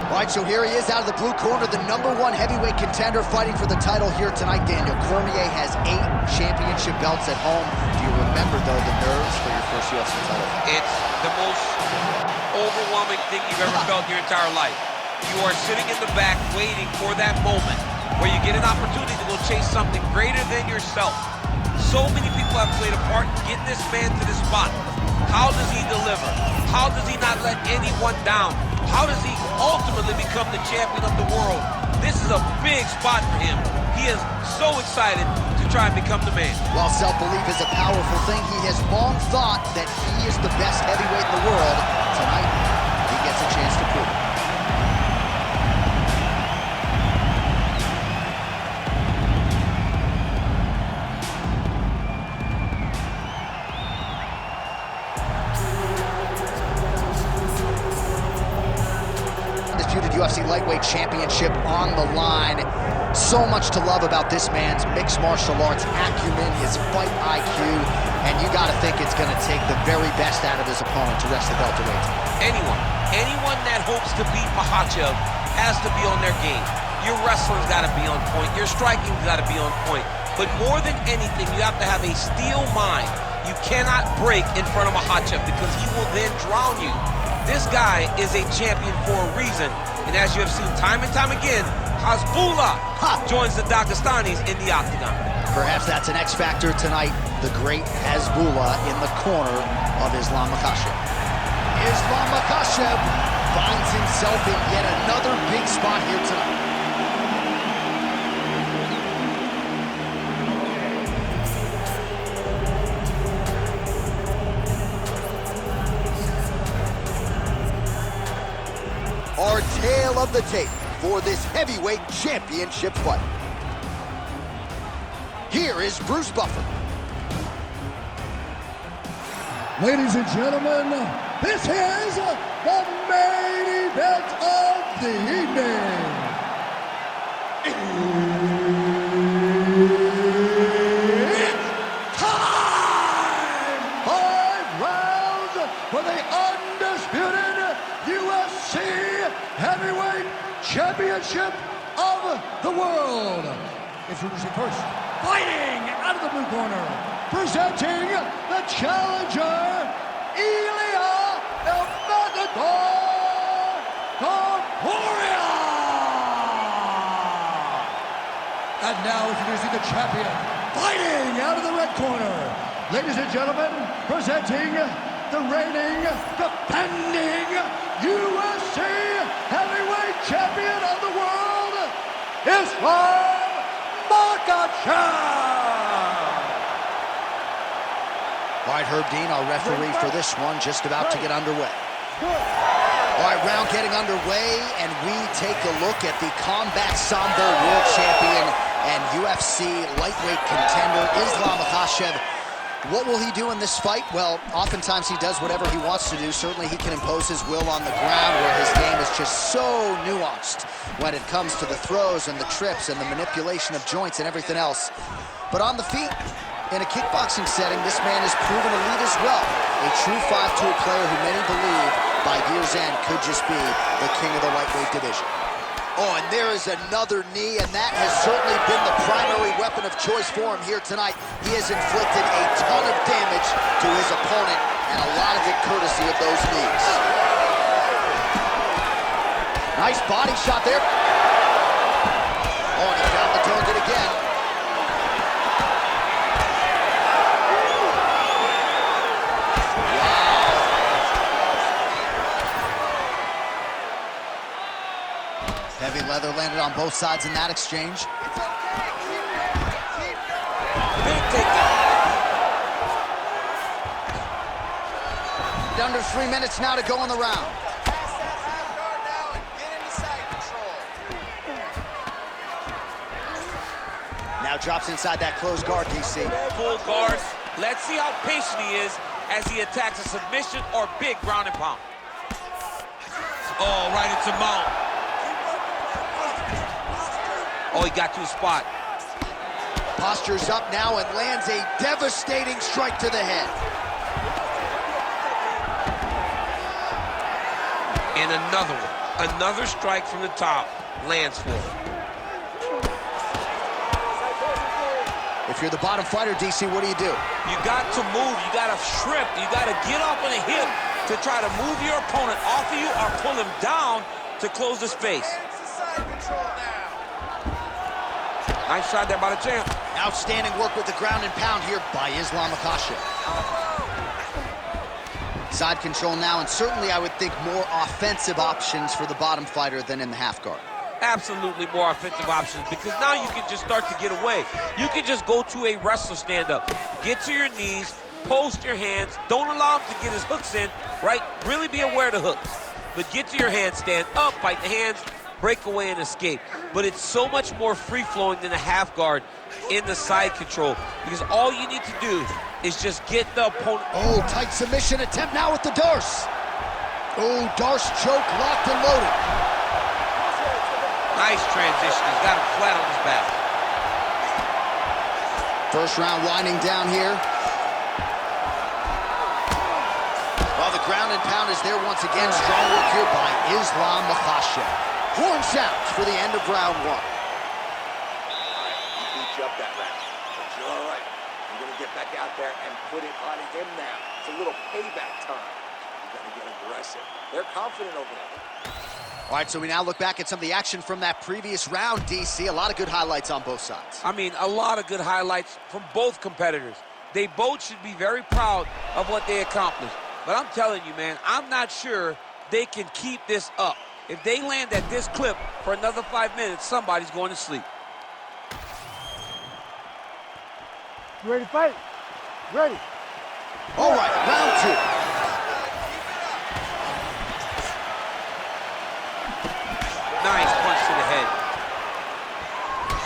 All right, so here he is out of the blue corner, the #1 heavyweight contender fighting for the title here tonight, Daniel. Cormier has 8 championship belts at home. Do you remember, though, the nerves for your first UFC title? It's the most overwhelming thing you've ever felt in your entire life. You are sitting in the back waiting for that moment where you get an opportunity to go chase something greater than yourself. So many people have played a part in getting this man to this spot. How does he deliver? How does he not let anyone down? How does he ultimately become the champion of the world? This is a big spot for him. He is so excited to try and become the man. While self-belief is a powerful thing, he has long thought that he is the best heavyweight in the world. Tonight, he gets a chance to prove it. UFC lightweight championship on the line. So much to love about this man's mixed martial arts acumen, his fight IQ, and you got to think it's going to take the very best out of his opponent to wrest the belt away. Anyone that hopes to beat Makhachev has to be on their game. Your wrestling's got to be on point. Your striking's got to be on point. But more than anything, you have to have a steel mind. You cannot break in front of Makhachev because he will then drown you. This guy is a champion for a reason. And as you have seen time and time again, Hasbullah joins the Dagestanis in the octagon. Perhaps that's an X factor tonight. The great Hasbullah in the corner of Islam Makhachev. Islam Makhachev finds himself in yet another big spot here tonight. Our tale of the tape for this heavyweight championship fight. Here is Bruce Buffer. Ladies and gentlemen, this is the main event of the evening. It's time! 5 rounds for the undisputed UFC Heavyweight Championship of the world. Introducing first, fighting out of the blue corner, presenting the challenger, Ilia Topuria. And now introducing the champion, fighting out of the red corner, ladies and gentlemen, presenting the reigning, defending UFC Heavyweight Champion of the world, Islam Makhachev! All right, Herb Dean, our referee for this one, just about to get underway. All right, round getting underway, and we take a look at the Combat Sambo World Champion and UFC lightweight contender, Islam Makhachev. What will he do in this fight? Well, oftentimes he does whatever he wants to do. Certainly he can impose his will on the ground, where his game is just so nuanced when it comes to the throws and the trips and the manipulation of joints and everything else. But on the feet, in a kickboxing setting, this man has proven elite as well. A true 5-tool player who many believe by year's end could just be the king of the lightweight division. Oh, and there is another knee, and that has certainly been the primary weapon of choice for him here tonight. He has inflicted a ton of damage to his opponent, and a lot of it courtesy of those knees. Nice body shot there. Oh, and he found the target again. Heavy leather landed on both sides in that exchange. Big takedown. Under 3 minutes now to go in the round. Now drops inside that closed guard, DC. Full guard. Let's see how patient he is as he attacks a submission or big ground and pound. Oh, right into mount. Oh, he got to his spot. Postures up now and lands a devastating strike to the head. And another one. Another strike from the top lands for him. If you're the bottom fighter, DC, what do? You got to move. You got to shrimp. You got to get up on a hip to try to move your opponent off of you or pull him down to close the space. Nice shot there by the champ. Outstanding work with the ground and pound here by Ilia Makhachev. Side control now, and certainly I would think more offensive options for the bottom fighter than in the half guard. Absolutely more offensive options, because now you can just start to get away. You can just go to a wrestler stand-up. Get to your knees, post your hands, don't allow him to get his hooks in, right? Really be aware of the hooks. But get to your hands, stand up, fight the hands, break away and escape. But it's so much more free-flowing than a half guard in the side control, because all you need to do is just get the opponent. Oh, tight submission attempt now with the Darce. Oh, Darce choke locked and loaded. Nice transition. He's got him flat on his back. First round winding down here. Well, the ground and pound is there once again. Strong work here by Ilia Makhachev. Horn sounds for the end of round one. He beat you up that round, but you're all right. You're going to get back out there and put it on him now. It's a little payback time. You're going to get aggressive. They're confident over there. All right, so we now look back at some of the action from that previous round, DC. A lot of good highlights on both sides. I mean, a lot of good highlights from both competitors. They both should be very proud of what they accomplished. But I'm telling you, man, I'm not sure they can keep this up. If they land at this clip for another 5 minutes, somebody's going to sleep. You ready to fight? Ready. All right, round two. Nice punch to the head.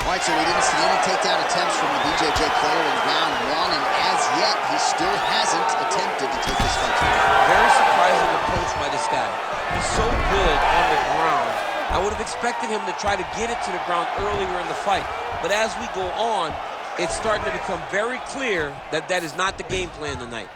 All right, so we didn't see any takedown attempts from the BJJ player in round one, and as yet, he still hasn't attempted to take this fight. Very surprising approach by this guy. He's so good on the ground. I would have expected him to try to get it to the ground earlier in the fight. But as we go on, it's starting to become very clear that that is not the game plan tonight.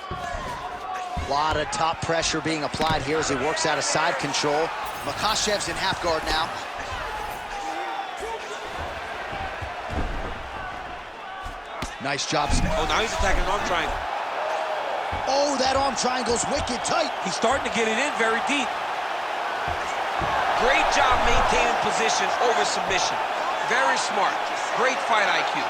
A lot of top pressure being applied here as he works out of side control. Makhachev's in half guard now. Nice job. Oh, now he's attacking an arm triangle. Oh, that arm triangle's wicked tight. He's starting to get it in very deep. Great job maintaining position over submission. Very smart. Great fight IQ.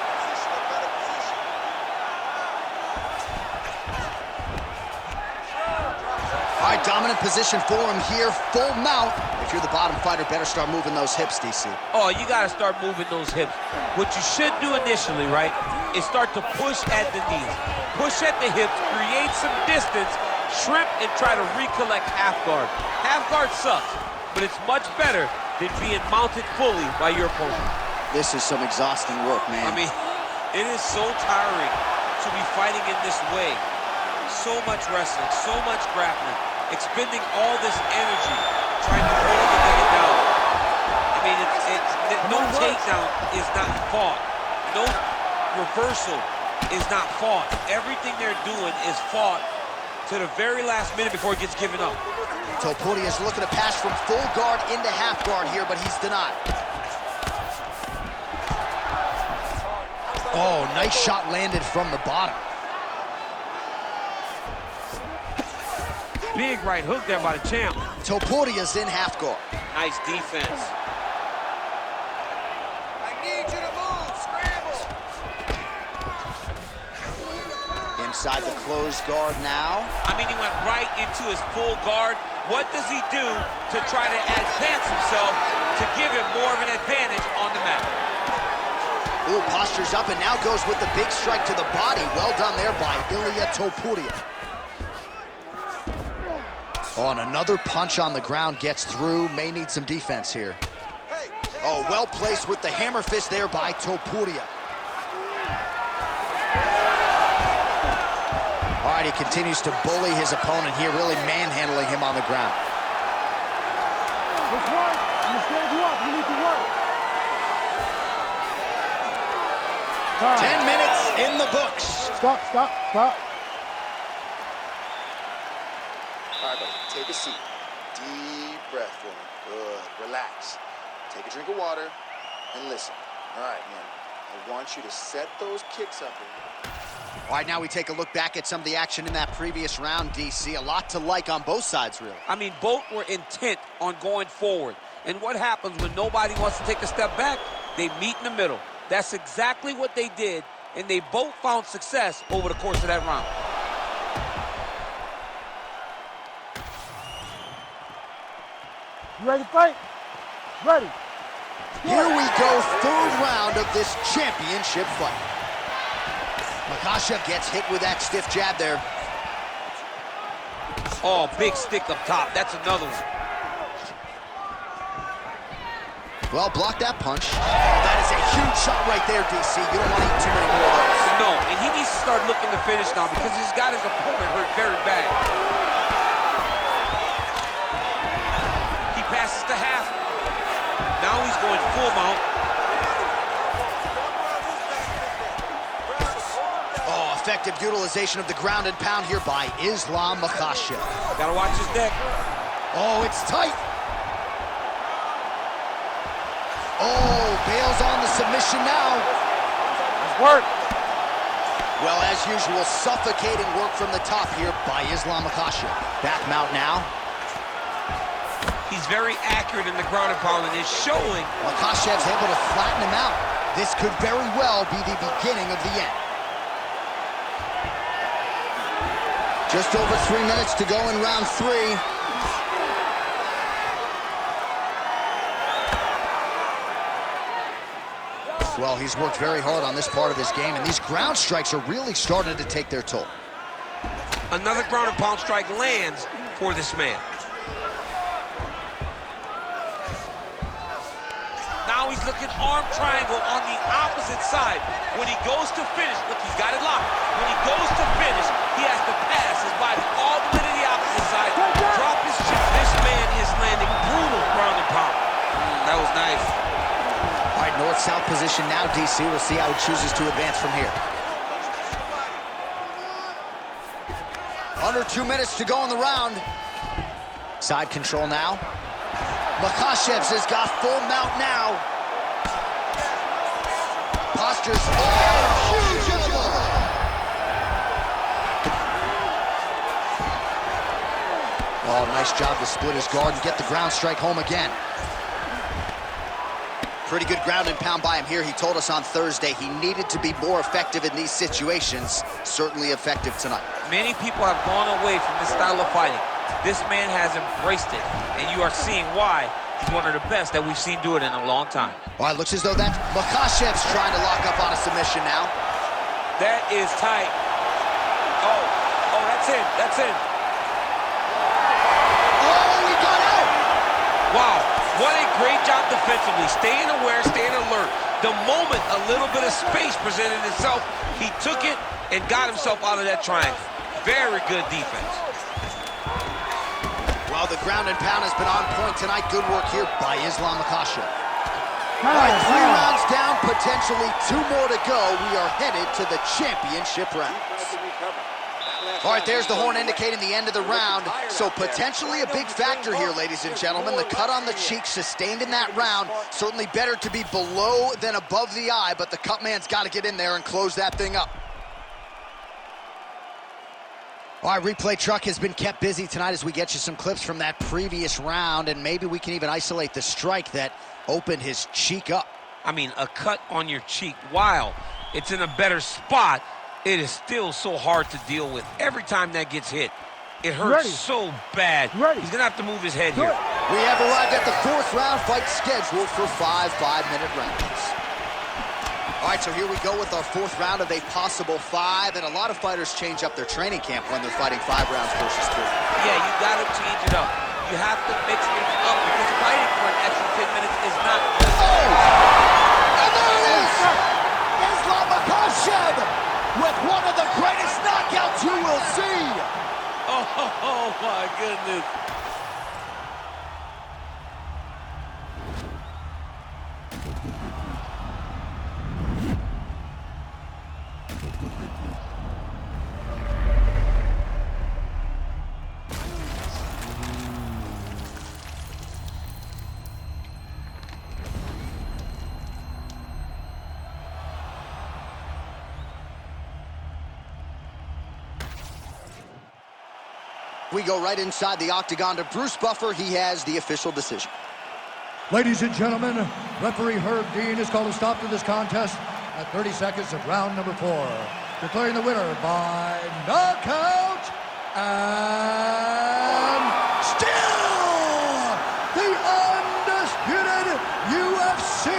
All right, dominant position for him here, full mount. If you're the bottom fighter, better start moving those hips, DC. Oh, you got to start moving those hips. What you should do initially, right, is start to push at the knees. Push at the hips, create some distance, shrimp, and try to recollect half guard. Half guard sucks, but it's much better than being mounted fully by your opponent. This is some exhausting work, man. I mean, it is so tiring to be fighting in this way. So much wrestling, so much grappling, expending all this energy trying to hold the guy down. I mean, no takedown is not fought. No reversal is not fought. Everything they're doing is fought to the very last minute before it gets given up. Topuria is looking to pass from full guard into half guard here, but he's denied. Oh, nice shot landed from the bottom. Big right hook there by the champ. Topuria's in half guard. Nice defense. I need you to move, scramble. Inside the closed guard now. I mean, he went right into his full guard. What does he do to try to advance himself to give him more of an advantage on the mat? Ooh, postures up and now goes with the big strike to the body. Well done there by Ilia Topuria. Oh, and another punch on the ground gets through. May need some defense here. Oh, well placed with the hammer fist there by Topuria. All right, he continues to bully his opponent here, really manhandling him on the ground. Let's work. I'm gonna stand you up. You need to work. 10 minutes in the books. Stop, stop, stop. buddy. Take a seat. Deep breath for me. Good. Relax. Take a drink of water and listen. All right, man. I want you to set those kicks up. All right, now we take a look back at some of the action in that previous round, DC. A lot to like on both sides, really. I mean, both were intent on going forward. And what happens when nobody wants to take a step back? They meet in the middle. That's exactly what they did, and they both found success over the course of that round. You ready to fight? Ready. Here we go, third round of this championship fight. Makhachev gets hit with that stiff jab there. Oh, big stick up top. That's another one. Well, block that punch. That is a huge shot right there, DC. You don't want to eat too many more of those. No, and he needs to start looking to finish now because he's got his opponent hurt very bad. He passes to half. Now he's going full mount. Oh, effective utilization of the ground and pound here by Ilia Makhachev. Gotta watch his neck. Oh, it's tight. Oh, bails on the submission now. Nice work. Well, as usual, suffocating work from the top here by Ilia Makhachev. Back mount now. He's very accurate in the ground and pound, and it's showing. Makhachev's able to flatten him out. This could very well be the beginning of the end. Just over 3 minutes to go in round 3. Well, he's worked very hard on this part of his game, and these ground strikes are really starting to take their toll. Another ground and pound strike lands for this man. Now he's looking arm triangle on the opposite side. When he goes to finish, look, he's got it locked. When he goes to finish, he has to pass his body all the way to the opposite side, drop his chin. This man is landing brutal ground and pound. That was nice. All right, north-south position now, DC. We'll see how he chooses to advance from here. Under 2 minutes to go in the round. Side control now. Makhachev's has got full mount now. Postures. Oh, huge elbow. Oh, nice job to split his guard and get the ground strike home again. Pretty good ground and pound by him here. He told us on Thursday he needed to be more effective in these situations. Certainly effective tonight. Many people have gone away from this style of fighting. This man has embraced it, and you are seeing why he's one of the best that we've seen do it in a long time. All right, looks as though that Makhachev's trying to lock up on a submission now. That is tight. Oh, that's in, that's in. Oh, he got out! Wow, what a great job defensively. Staying aware, staying alert. The moment a little bit of space presented itself, he took it and got himself out of that triangle. Very good defense. Well, the ground and pound has been on point tonight. Good work here by Ilia Makhachev. All right, 3 rounds down, potentially 2 more to go. We are headed to the championship rounds. All right, there's the horn indicating the end of the round. So potentially a big factor here, ladies and gentlemen. The cut on the cheek sustained in that round. Certainly better to be below than above the eye, but the cut man's got to get in there and close that thing up. All right, replay truck has been kept busy tonight as we get you some clips from that previous round, and maybe we can even isolate the strike that opened his cheek up. I mean, a cut on your cheek, while it's in a better spot, it is still so hard to deal with. Every time that gets hit, it hurts so bad. He's going to have to move his head here. We have arrived at the 4th round fight scheduled for 5 5-minute rounds. All right, so here we go with our 4th round of a possible 5, and a lot of fighters change up their training camp when they're fighting 5 rounds versus 3. Yeah, you got to change it up. You have to mix things up because fighting for an extra 10 minutes is not... Oh! And there it is! Ilia Makhachev with one of the greatest knockouts you will see! Oh my goodness. We go right inside the octagon to Bruce Buffer. He has the official decision. Ladies and gentlemen, referee Herb Dean has called a stop to this contest at 30 seconds of round number 4, declaring the winner by knockout and still the undisputed UFC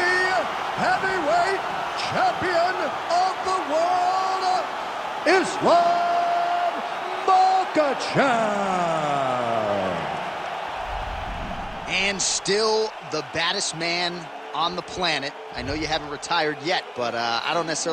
heavyweight champion of the world, Islam Makhachev. And still the baddest man on the planet. I know you haven't retired yet, but I don't necessarily